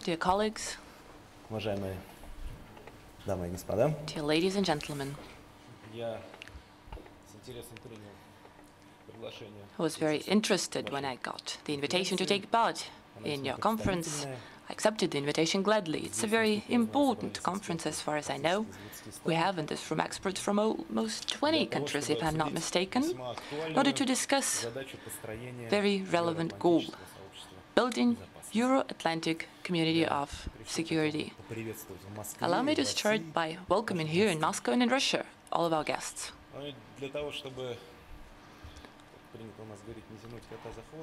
Dear colleagues, dear ladies and gentlemen, I was very interested when I got the invitation to take part in your conference. I accepted the invitation gladly. It's a very important conference as far as I know. We have in this room experts from almost 20 countries, if I'm not mistaken, in order to discuss very relevant goal, building Euro-Atlantic community of security. Allow me to start by welcoming here in Moscow and in Russia all of our guests.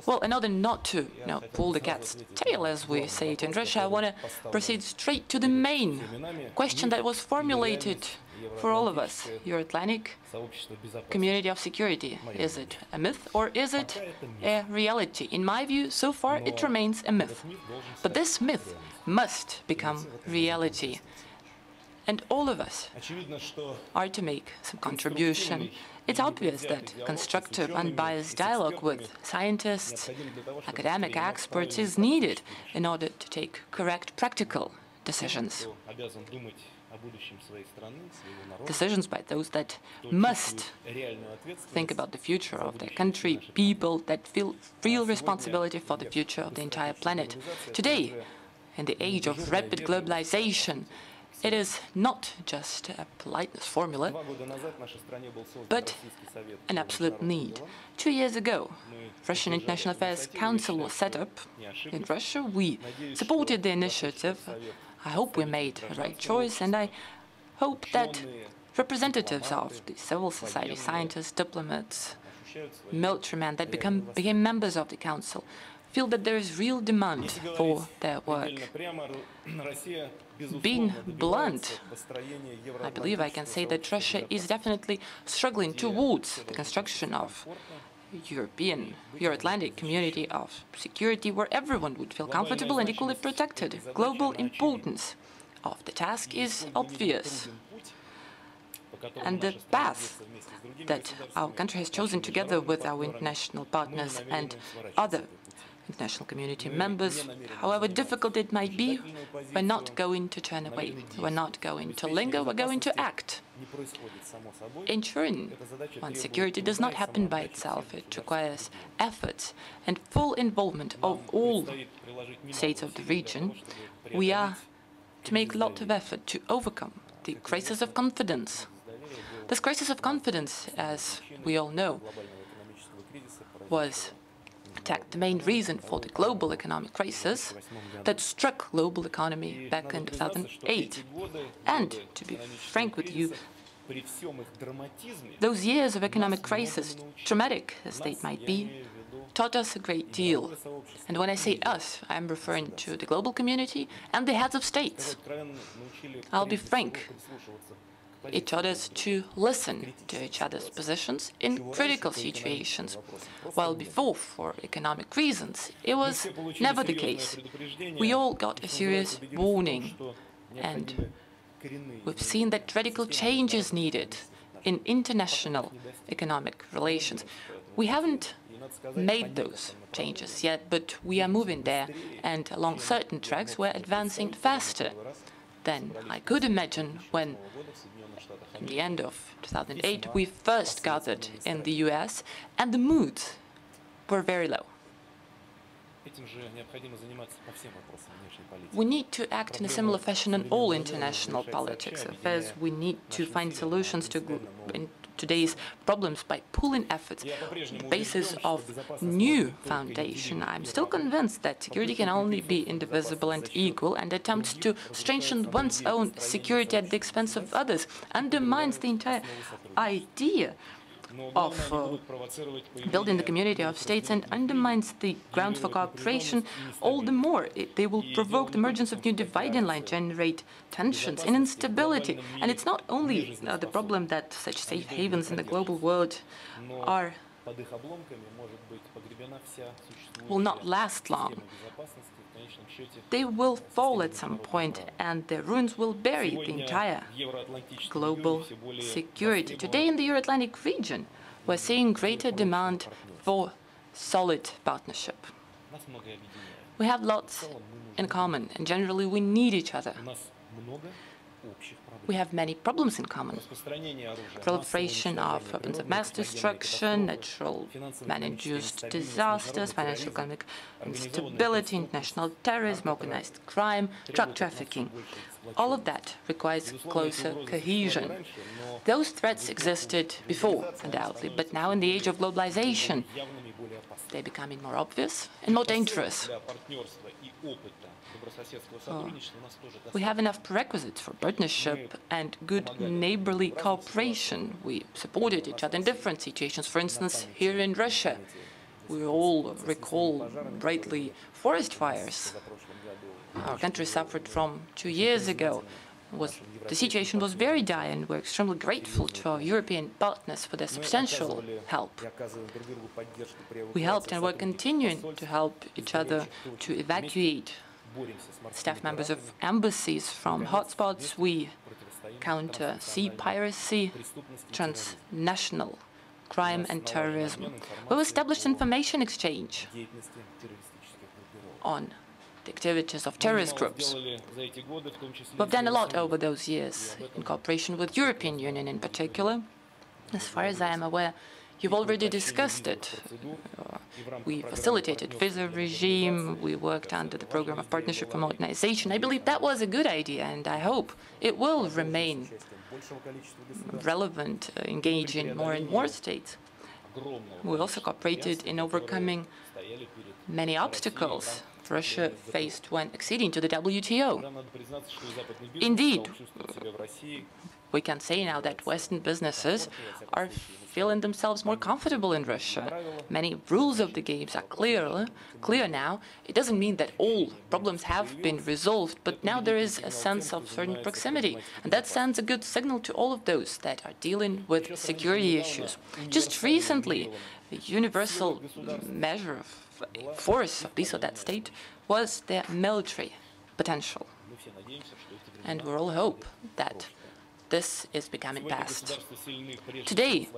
Well, in order not to pull the cat's tail, as we say it in Russia, I want to proceed straight to the main question that was formulated for all of us. Euro-Atlantic community of security. Is it a myth or is it a reality? In my view, so far it remains a myth. But this myth must become reality. And all of us are to make some contribution. It's obvious that constructive, unbiased dialogue with scientists, academic experts is needed in order to take correct, practical decisions. Decisions by those that must think about the future of their country, people that feel real responsibility for the future of the entire planet. Today, in the age of rapid globalization, it is not just a politeness formula, but an absolute need. 2 years ago, Russian International Affairs Council was set up in Russia. We supported the initiative. I hope we made the right choice, and I hope that representatives of the civil society, scientists, diplomats, military men that became members of the council feel that there is real demand for their work. Being blunt, I believe I can say that Russia is definitely struggling towards the construction of Euro-Atlantic community of security where everyone would feel comfortable and equally protected. Global importance of the task is obvious. And the path that our country has chosen together with our international partners and other international community members, however difficult it might be, we're not going to turn away. We're not going to linger, we're going to act. Ensuring one's security does not happen by itself. It requires efforts and full involvement of all states of the region. We are to make a lot of effort to overcome the crisis of confidence. This crisis of confidence, as we all know, was the main reason for the global economic crisis that struck global economy back in 2008. And to be frank with you, those years of economic crisis, traumatic as they might be, taught us a great deal. And when I say us, I'm referring to the global community and the heads of states. I'll be frank. It taught us to listen to each other's positions in critical situations, while before, for economic reasons, it was never the case. We all got a serious warning, and we've seen that radical change is needed in international economic relations. We haven't made those changes yet, but we are moving there, and along certain tracks we're advancing faster than I could imagine when, in the end of 2008, we first gathered in the US, and the moods were very low. We need to act in a similar fashion in all international politics affairs. We need to find solutions to today's problems by pooling efforts on the basis of new foundation. I'm still convinced that security can only be indivisible and equal, and attempts to strengthen one's own security at the expense of others undermines the entire idea of building the community of states and undermines the grounds for cooperation all the more. They will provoke the emergence of new dividing lines, generate tensions and instability. And it's not only the problem that such safe havens in the global world will not last long. They will fall at some point, and their ruins will bury the entire global security. Today in the Euro-Atlantic region, we're seeing greater demand for solid partnership. We have lots in common, and generally we need each other. We have many problems in common. Proliferation of weapons of mass destruction, natural man-induced disasters, financial economic instability, international terrorism, organized crime, drug trafficking. All of that requires closer cohesion. Those threats existed before, undoubtedly, but now in the age of globalization, they're becoming more obvious and more dangerous. We have enough prerequisites for partnership and good neighborly cooperation. We supported each other in different situations. For instance, here in Russia, we all recall brightly forest fires our country suffered from 2 years ago. The situation was very dire, and we're extremely grateful to our European partners for their substantial help. We helped and we're continuing to help each other to evacuate staff members of embassies from hotspots. We counter sea piracy, transnational crime and terrorism. We've established information exchange on the activities of terrorist groups. We've done a lot over those years, in cooperation with the European Union in particular. As far as I am aware, you've already discussed it. We facilitated visa regime, we worked under the program of partnership for modernization. I believe that was a good idea, and I hope it will remain relevant, engaging more and more states. We also cooperated in overcoming many obstacles Russia faced when acceding to the WTO. Indeed, we can say now that Western businesses are feeling themselves more comfortable in Russia. Many rules of the games are clear now. It doesn't mean that all problems have been resolved, but now there is a sense of certain proximity, and that sends a good signal to all of those that are dealing with security issues. Just recently, the universal measure of force of this or that state was their military potential. And we all hope that this is becoming past. Today,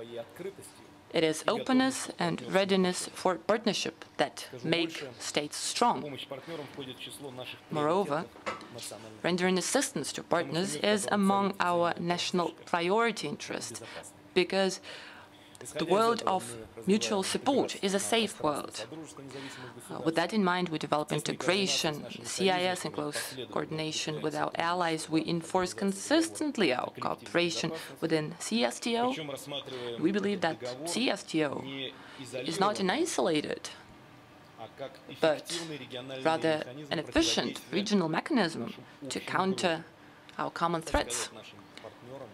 it is openness and readiness for partnership that make states strong. Moreover, rendering assistance to partners is among our national priority interests, because the world of mutual support is a safe world. With that in mind, we develop integration, CIS, in close coordination with our allies. We enforce consistently our cooperation within CSTO. We believe that CSTO is not an isolated, but rather an efficient regional mechanism to counter our common threats.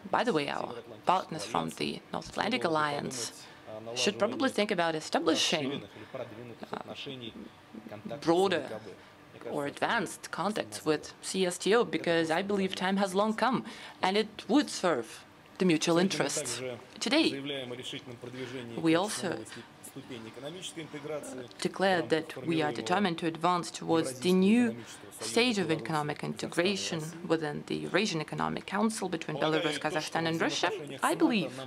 By the way, our partners from the North Atlantic Alliance should probably think about establishing broader or advanced contacts with CSTO, because I believe time has long come and it would serve the mutual interests. Today, we also declared that we are determined to advance towards the new stage of economic integration within the Eurasian Economic Council between Belarus, Kazakhstan and Russia. I believe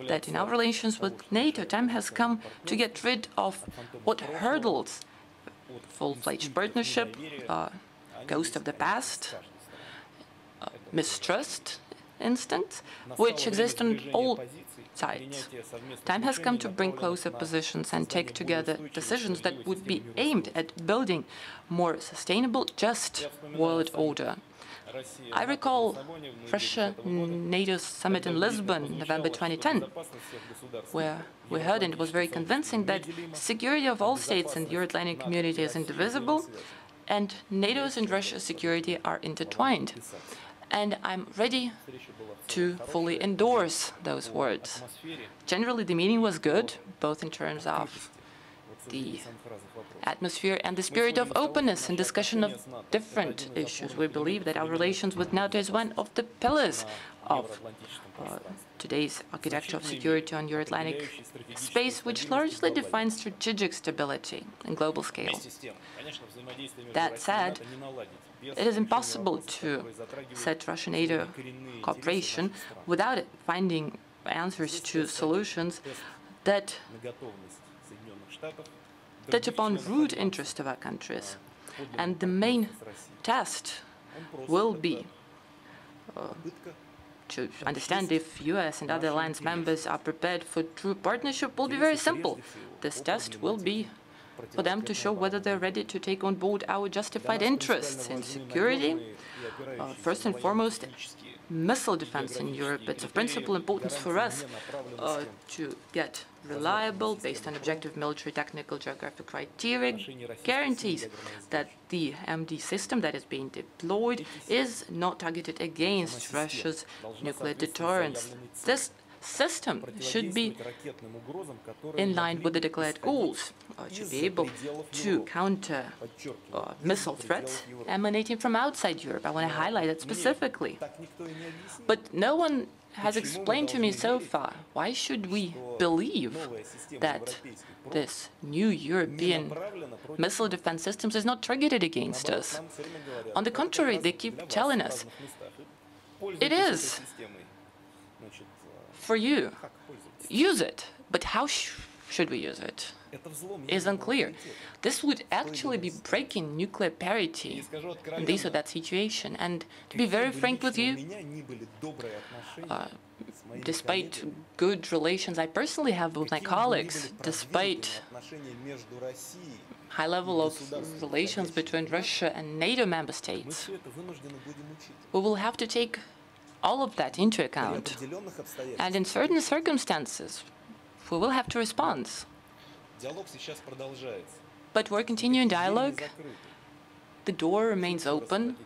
that in our relations with NATO, time has come to get rid of what hurdles full-fledged partnership, ghost of the past, mistrust instance, which exist on all sides. Time has come to bring closer positions and take together decisions that would be aimed at building more sustainable, just world order. I recall Russia-NATO summit in Lisbon, November 2010, where we heard, and it was very convincing, that security of all states in the Euro-Atlantic community is indivisible, and NATO's and Russia's security are intertwined. And I'm ready to fully endorse those words. Generally, the meeting was good, both in terms of the atmosphere and the spirit of openness and discussion of different issues. We believe that our relations with NATO is one of the pillars of today's architecture of security on Euro-Atlantic space, which largely defines strategic stability on global scale. That said, it is impossible to set Russia-NATO cooperation without finding answers to solutions that touch upon root interests of our countries. And the main test will be to understand if US and other alliance members are prepared for true partnership will be very simple. This test will be for them to show whether they're ready to take on board our justified interests in security. First and foremost, missile defense in Europe. It's of principal importance for us to get reliable, based on objective military, technical, geographic criteria, guarantees that the MD system that is being deployed is not targeted against Russia's nuclear deterrence. This system should be in line with the declared goals, to be able to counter missile threats emanating from outside Europe. I want to highlight that specifically. But no one has explained to me so far, why should we believe that this new European missile defense systems is not targeted against us? On the contrary, they keep telling us it is. For you, use it. But how should we use it? Is unclear. This would actually be breaking nuclear parity in this or that situation. And to be very frank with you, despite good relations I personally have with my colleagues, despite high level of relations between Russia and NATO member states, we will have to take all of that into account. And in certain circumstances, we will have to respond. But we're continuing dialogue. The door remains open.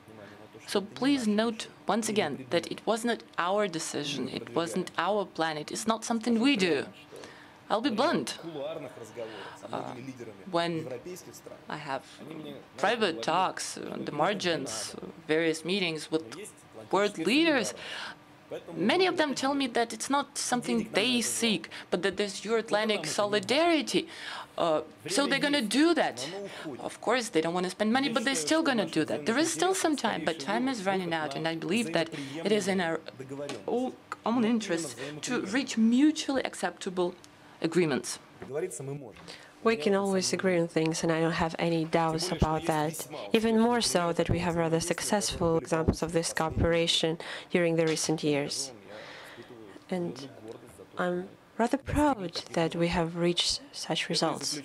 So please note once again that it was not our decision, it wasn't our plan, it is not something we do. I'll be blunt. When I have private talks on the margins, various meetings with world leaders, many of them tell me that it's not something they seek, but that there's Euro-Atlantic solidarity. So they're going to do that. Of course, they don't want to spend money, but they're still going to do that. There is still some time, but time is running out, and I believe that it is in our own interest to reach mutually acceptable agreements. We can always agree on things, and I don't have any doubts about that. Even more so that we have rather successful examples of this cooperation during the recent years. And I'm rather proud that we have reached such results.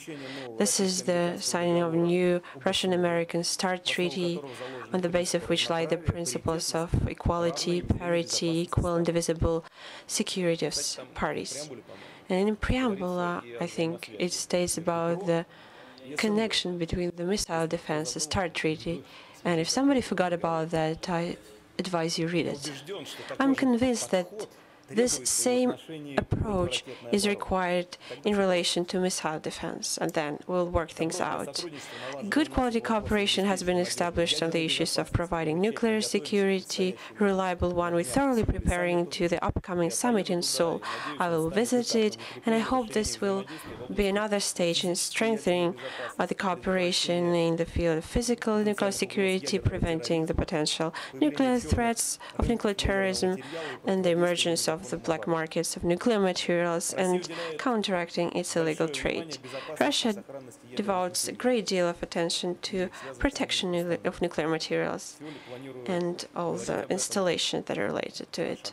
This is the signing of a new Russian-American START treaty, on the basis of which lie the principles of equality, parity, equal and divisible security of parties. And in preamble, I think it states about the connection between the missile defense, the START treaty, and if somebody forgot about that, I advise you read it. I'm convinced that this same approach is required in relation to missile defense, and then we'll work things out. Good quality cooperation has been established on the issues of providing nuclear security, a reliable one. We're thoroughly preparing to the upcoming summit in Seoul. I will visit it, and I hope this will be another stage in strengthening the cooperation in the field of physical nuclear security, preventing the potential nuclear threats of nuclear terrorism and the emergence of the black markets of nuclear materials and counteracting its illegal trade. Russia devotes a great deal of attention to protection of nuclear materials and all the installations that are related to it.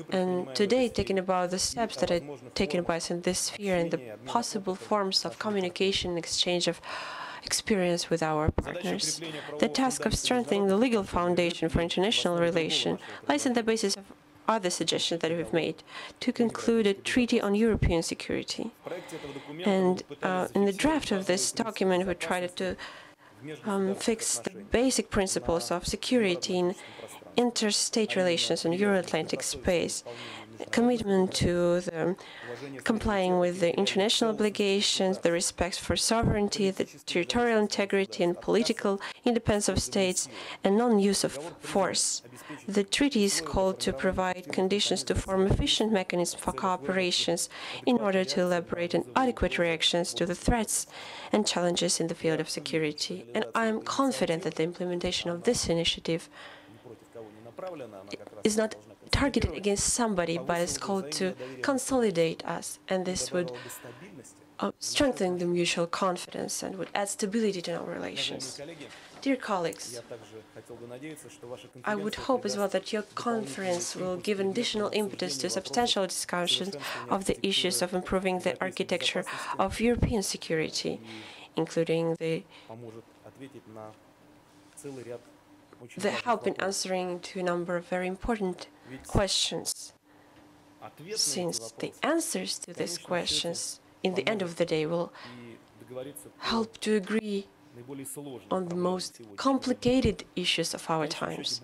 And today, talking about the steps that are taken by us in this sphere and the possible forms of communication and exchange of experience with our partners. The task of strengthening the legal foundation for international relations lies on the basis of other suggestions that we've made to conclude a treaty on European security. And in the draft of this document, we tried to fix the basic principles of security in interstate relations in Euro-Atlantic space, commitment to the complying with the international obligations, the respect for sovereignty, the territorial integrity and political independence of states, and non-use of force. The treaty is called to provide conditions to form efficient mechanisms for cooperations in order to elaborate on adequate reactions to the threats and challenges in the field of security. And I am confident that the implementation of this initiative is not targeted against somebody, but is called to consolidate us, and this would strengthen the mutual confidence and would add stability to our relations. Dear colleagues, I would hope as well that your conference will give additional impetus to substantial discussions of the issues of improving the architecture of European security, including the help in answering to a number of very important questions, since the answers to these questions, in the end of the day, will help to agree on the most complicated issues of our times.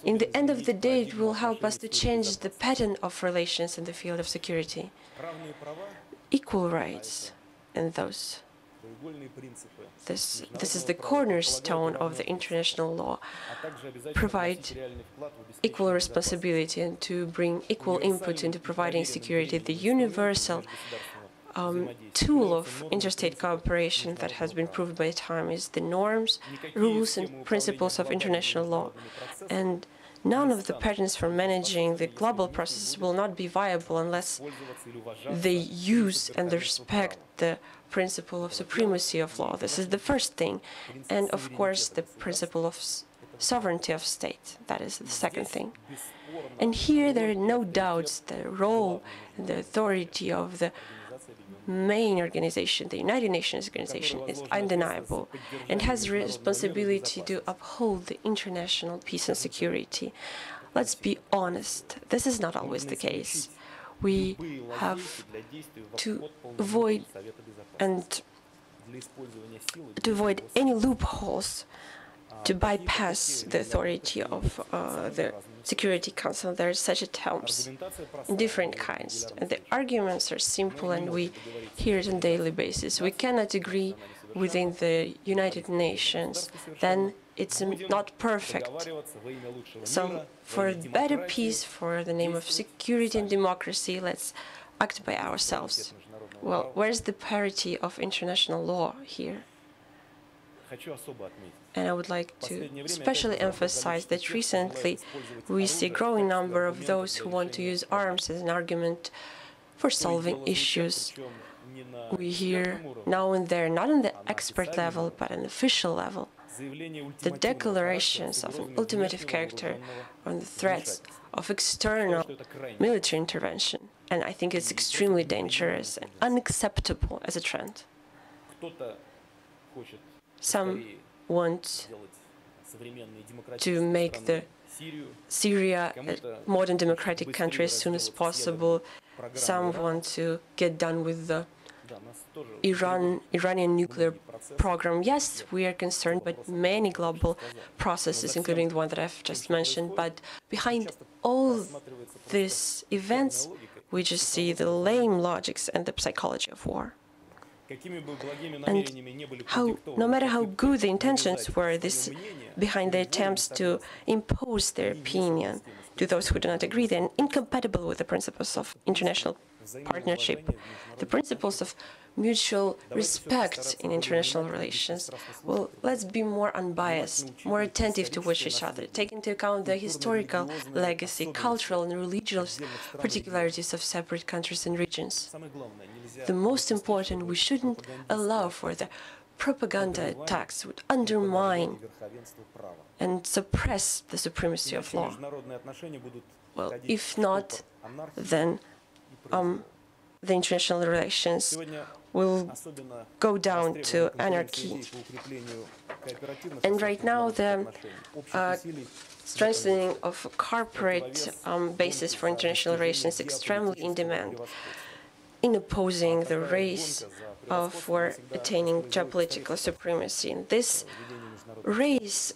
In the end of the day, it will help us to change the pattern of relations in the field of security. Equal rights and those. This is the cornerstone of the international law. Provide equal responsibility and to bring equal input into providing security. The universal tool of interstate cooperation that has been proved by time is the norms, rules, and principles of international law. And none of the patterns for managing the global processes will not be viable unless they use and respect the principle of supremacy of law. This is the first thing. And of course, the principle of sovereignty of state. That is the second thing. And here there are no doubts. The role and the authority of the main organization, the United Nations organization, is undeniable and has the responsibility to uphold the international peace and security. Let's be honest, this is not always the case. We have to avoid any loopholes to bypass the authority of the Security Council. There are such attempts in different kinds. And the arguments are simple and we hear it on a daily basis. We cannot agree within the United Nations, then it's not perfect. So for a better peace, for the name of security and democracy, let's act by ourselves. Well, where's the parity of international law here? And I would like to especially emphasize that recently we see a growing number of those who want to use arms as an argument for solving issues. We hear now and there, not on the expert level, but on the official level, the declarations of an ultimative character on the threats of external military intervention. And I think it's extremely dangerous and unacceptable as a trend. Some want to make the Syria a modern democratic country as soon as possible. Some want to get done with the Iranian nuclear program. Yes, we are concerned by many global processes, including the one that I've just mentioned. But behind all these events, we just see the lame logics and the psychology of war. And no matter how good the intentions were, behind the attempts to impose their opinion to those who do not agree, they're incompatible with the principles of international partnership, the principles of mutual respect in international relations. Well, let's be more unbiased, more attentive towards each other, take into account the historical legacy, cultural and religious particularities of separate countries and regions. The most important, we shouldn't allow for the propaganda attacks that would undermine and suppress the supremacy of law. Well, if not, then the international relations will go down to anarchy. And right now, the strengthening of a corporate basis for international relations is extremely in demand, in opposing the race for attaining geopolitical supremacy. And this race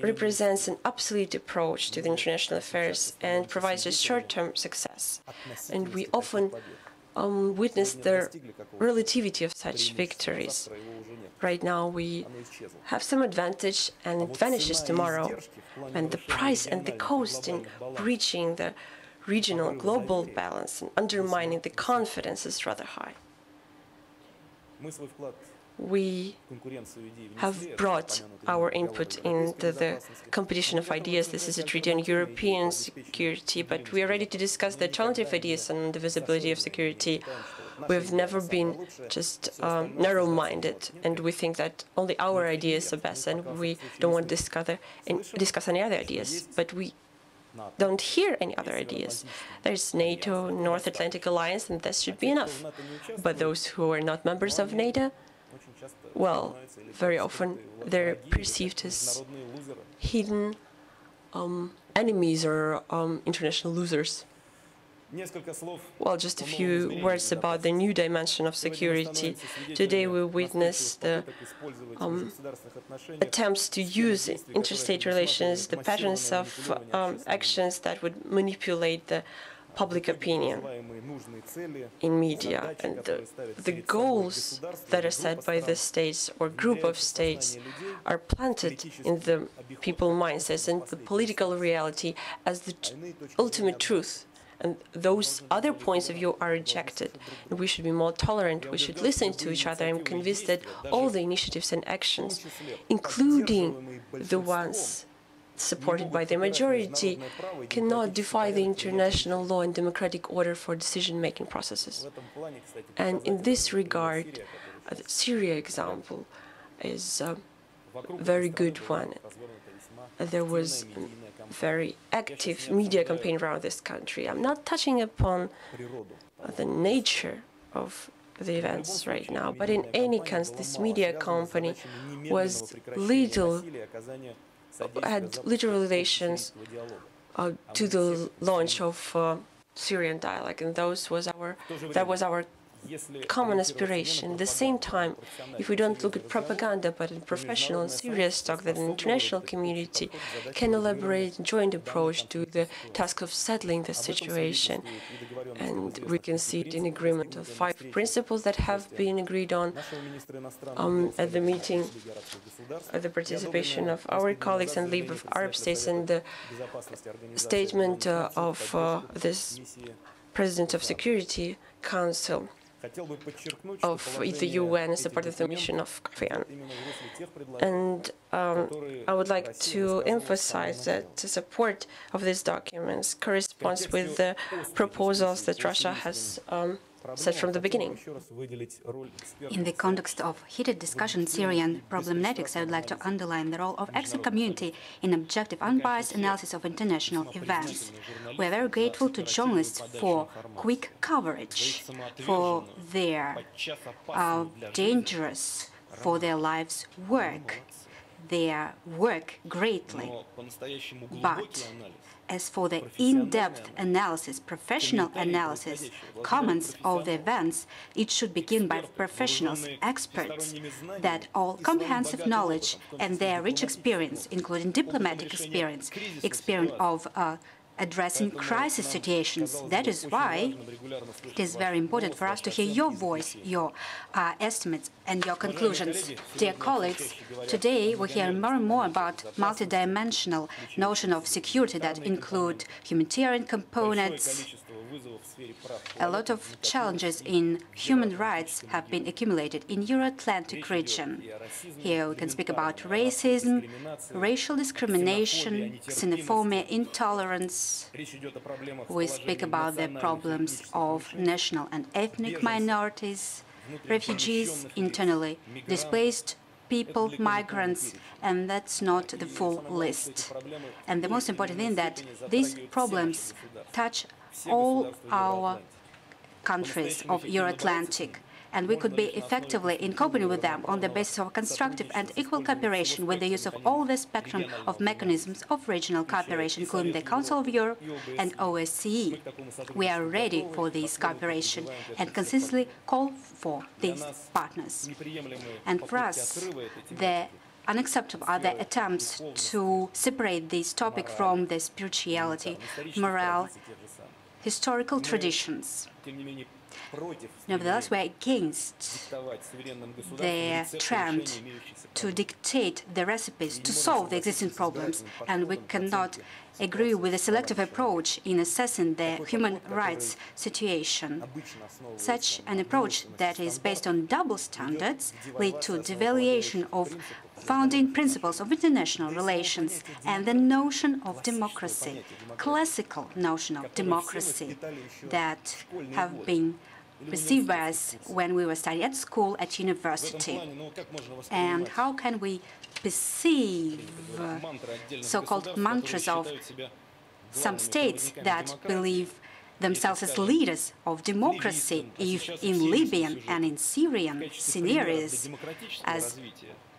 represents an obsolete approach to the international affairs and provides a short-term success. And we often witness the relativity of such victories. Right now we have some advantage and it vanishes tomorrow. And the price and the cost in breaching the regional global balance and undermining the confidence is rather high. We have brought our input into the competition of ideas. This is a treaty on European security, but we are ready to discuss the alternative ideas on the visibility of security We've never been just narrow-minded, and we think that only our ideas are best, and we don't want to discuss any other ideas. But we don't hear any other ideas. There's NATO, North Atlantic Alliance, and that should be enough. But those who are not members of NATO, well, very often they're perceived as hidden enemies or international losers. Well, just a few words about the new dimension of security. Today we witnessed the attempts to use interstate relations, the patterns of actions that would manipulate the public opinion in media, and the goals that are set by the states or group of states are planted in the people's mindsets and the political reality as the ultimate truth. And those other points of view are rejected. And we should be more tolerant. We should listen to each other. I'm convinced that all the initiatives and actions, including the ones supported by the majority, cannot defy the international law and democratic order for decision-making processes. And in this regard, the Syria example is a very good one. There was a very active media campaign around this country. I'm not touching upon the nature of the events right now, but in any case, this media company had little relations to the launch of Syrian dialogue, and that was our common aspiration. At the same time, if we don't look at propaganda but at professional and serious talk, that an international community can elaborate a joint approach to the task of settling the situation. And we can see it in agreement of 5 principles that have been agreed on at the meeting, at the participation of our colleagues and League of Arab States, and the statement of this President of Security Council of the UN as a part of the mission of Kremlin. And I would like to emphasize that the support of these documents corresponds with the proposals that Russia has set from the beginning. In the context of heated discussion Syrian problematics, I would like to underline the role of expert community in objective, unbiased analysis of international events. We are very grateful to journalists for quick coverage, for their dangerous, for their lives' work. Their work greatly. But as for the in-depth analysis, professional analysis, comments of the events, it should begin by professionals, experts, that all comprehensive knowledge and their rich experience, including diplomatic experience of addressing crisis situations. That is why it is very important for us to hear your voice, your estimates and your conclusions. Dear colleagues, today we hear more and more about multidimensional notion of security that include humanitarian components. A lot of challenges in human rights have been accumulated in Euro-Atlantic region. Here we can speak about racism, racial discrimination, xenophobia, intolerance. We speak about the problems of national and ethnic minorities, refugees, internally displaced people, migrants, and that's not the full list. And the most important thing that these problems touch all our countries of Euro-Atlantic, and we could be effectively in coping with them on the basis of constructive and equal cooperation with the use of all the spectrum of mechanisms of regional cooperation, including the Council of Europe and OSCE. We are ready for this cooperation and consistently call for these partners. And for us, the unacceptable are the attempts to separate this topic from the spirituality, morale, historical traditions. Nevertheless, we are against the trend to dictate the recipes to solve the existing problems, and we cannot agree with a selective approach in assessing the human rights situation. Such an approach that is based on double standards leads to devaluation of founding principles of international relations and the notion of democracy, classical notion of democracy that have been received by us when we were studying at school, at university. And how can we perceive so-called mantras of some states that believe themselves as leaders of democracy if in Libyan and in Syrian scenarios as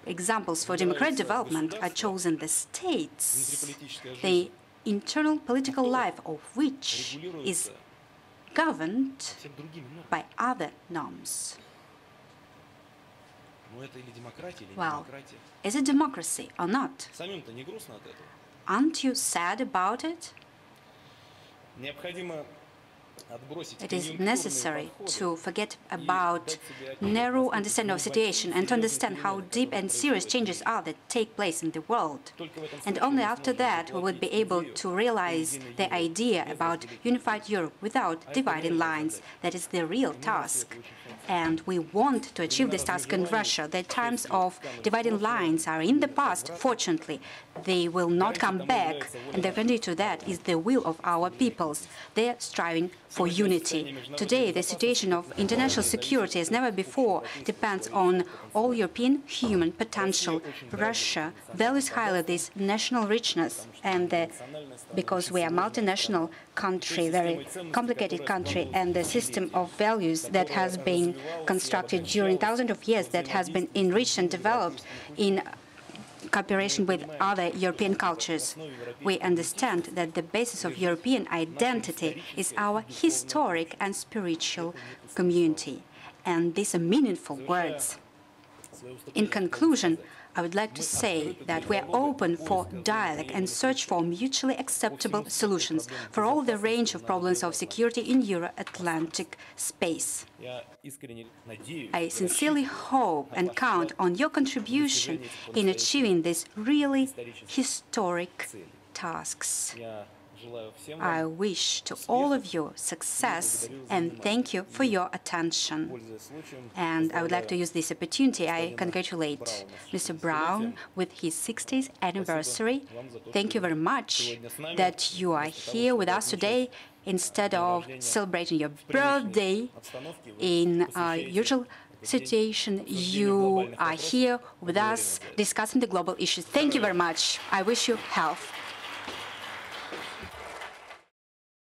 examples for democratic development are chosen the states, the internal political life of which is governed by other norms. Well, is it democracy or not? Aren't you sad about it? It is necessary to forget about narrow understanding of the situation and to understand how deep and serious changes are that take place in the world. And only after that we would be able to realize the idea about unified Europe without dividing lines. That is the real task. And we want to achieve this task in Russia. The times of dividing lines are in the past, fortunately. They will not come back, and the remedy to that is the will of our peoples. They are striving for unity. Today, the situation of international security as never before depends on all European human potential. Russia values highly this national richness, and because we are a multinational country, very complicated country, and the system of values that has been constructed during thousands of years, that has been enriched and developed in cooperation with other European cultures. We understand that the basis of European identity is our historic and spiritual community. And these are meaningful words. In conclusion, I would like to say that we are open for dialogue and search for mutually acceptable solutions for all the range of problems of security in Euro-Atlantic space. I sincerely hope and count on your contribution in achieving these really historic tasks. I wish to all of you success and thank you for your attention. And I would like to use this opportunity. I congratulate Mr. Brown with his 60th anniversary. Thank you very much that you are here with us today instead of celebrating your birthday in a usual situation. You are here with us discussing the global issues. Thank you very much. I wish you health.